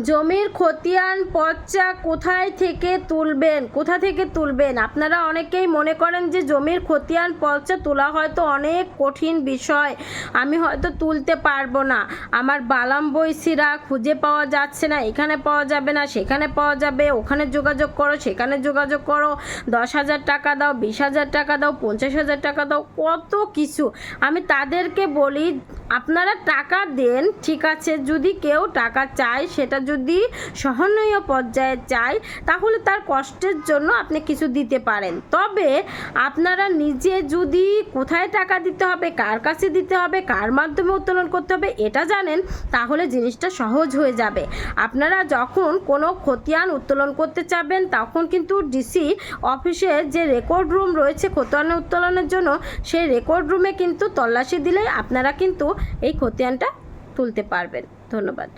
জমির খতিয়ান পর্চা কোথা থেকে তুলবেন? আপনারা অনেকেই মনে করেন যে জমির খতিয়ান পর্চা তোলা হয়তো অনেক কঠিন বিষয়, আমি হয়তো তুলতে পারবো না, আমার বালাম বইসিরা খুঁজে পাওয়া যাচ্ছে না, এখানে পাওয়া যাবে না, সেখানে পাওয়া যাবে, ওখানে যোগাযোগ করো, সেখানে যোগাযোগ করো, 10,000 টাকা দাও, 20,000 টাকা দাও, 50,000 টাকা দাও, কত কিছু। আমি তাদেরকে বলি আপনারা টাকা দেন, ঠিক আছে, যদি কেউ টাকা চায় সেটা যদি সহনীয় পর্যায়ে চায় তাহলে তার কষ্টের জন্য আপনি কিছু দিতে পারেন। তবে আপনারা নিজে যদি কোথায় টাকা দিতে হবে, কার কাছে দিতে হবে, কার মাধ্যমে উত্তোলন করতে হবে এটা জানেন, তাহলে জিনিসটা সহজ হয়ে যাবে। আপনারা যখন কোনো খতিয়ান উত্তোলন করতে চাবেন তখন কিন্তু ডিসি অফিসে যে রেকর্ড রুম রয়েছে খতিয়ান উত্তোলনের জন্য, সেই রেকর্ড রুমে কিন্তু তল্লাশি দিলেই আপনারা কিন্তু এই খতিয়ানটা তুলতে পারবেন। ধন্যবাদ।